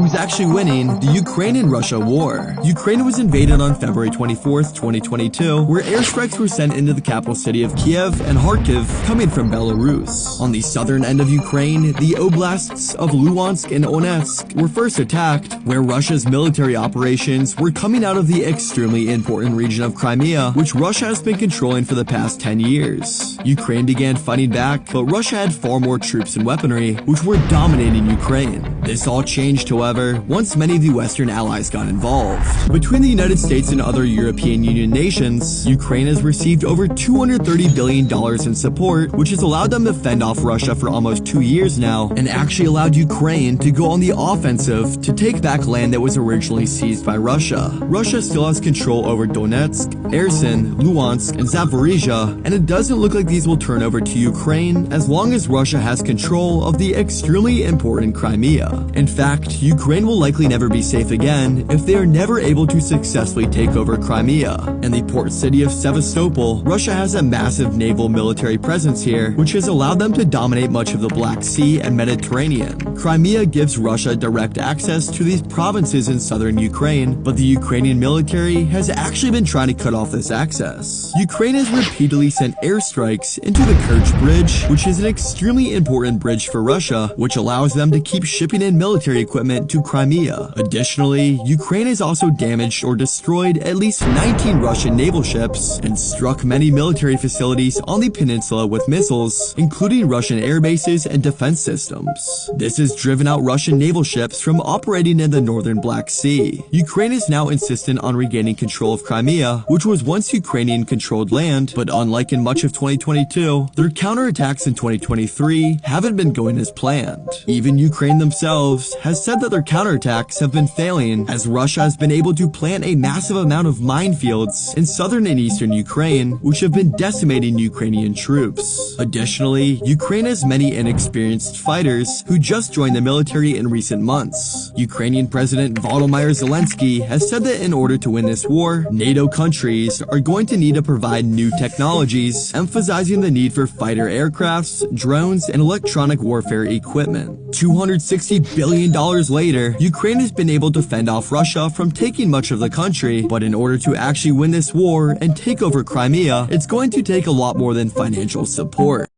who's actually winning the Ukraine and Russia war. Ukraine was invaded on February 24th, 2022, where airstrikes were sent into the capital city of Kiev and Kharkiv, coming from Belarus. On the southern end of Ukraine, the oblasts of Luhansk and Donetsk were first attacked, where Russia's military operations were coming out of the extremely important region of Crimea, which Russia has been controlling for the past 10 years. Ukraine began fighting back, but Russia had far more troops and weaponry, which were dominating Ukraine. This all changed, however, once many of the Western allies got involved. Between the United States and other European Union nations, Ukraine has received over $230 billion in support, which has allowed them to fend off Russia for almost 2 years now, and actually allowed Ukraine to go on the offensive to take back land that was originally seized by Russia. Russia still has control over Donetsk, Kherson, Luhansk, and Zaporizhia, and it doesn't look like these will turn over to Ukraine as long as Russia has control of the extremely important Crimea. In fact, Ukraine will likely never be safe again if they are never able to successfully take over Crimea. In the port city of Sevastopol, Russia has a massive naval military presence here, which has allowed them to dominate much of the Black Sea and Mediterranean. Crimea gives Russia direct access to these provinces in southern Ukraine, but the Ukrainian military has actually been trying to cut off this access. Ukraine has repeatedly sent airstrikes into the Kerch Bridge, which is an extremely important bridge for Russia, which allows them to keep shipping in military equipment to Crimea. Additionally, Ukraine has also damaged or destroyed at least 19 Russian naval ships and struck many military facilities on the peninsula with missiles, including Russian air bases and defense systems. This has driven out Russian naval ships from operating in the northern Black Sea. Ukraine is now insistent on regaining control of Crimea, which was once Ukrainian-controlled land, but unlike in much of 2022, their counterattacks in 2023 haven't been going as planned. Even Ukraine themselves has said that their counterattacks have been failing, as Russia has been able to plant a massive amount of minefields in southern and eastern Ukraine, which have been decimating Ukrainian troops. Additionally, Ukraine has many inexperienced fighters who just joined the military in recent months. Ukrainian President Volodymyr Zelensky has said that in order to win this war, NATO countries are going to need to provide new technologies, emphasizing the need for fighter aircrafts, drones, and electronic warfare equipment. $260 billion later, Ukraine has been able to fend off Russia from taking much of the country, but in order to actually win this war and take over Crimea, it's going to take a lot more than financial support.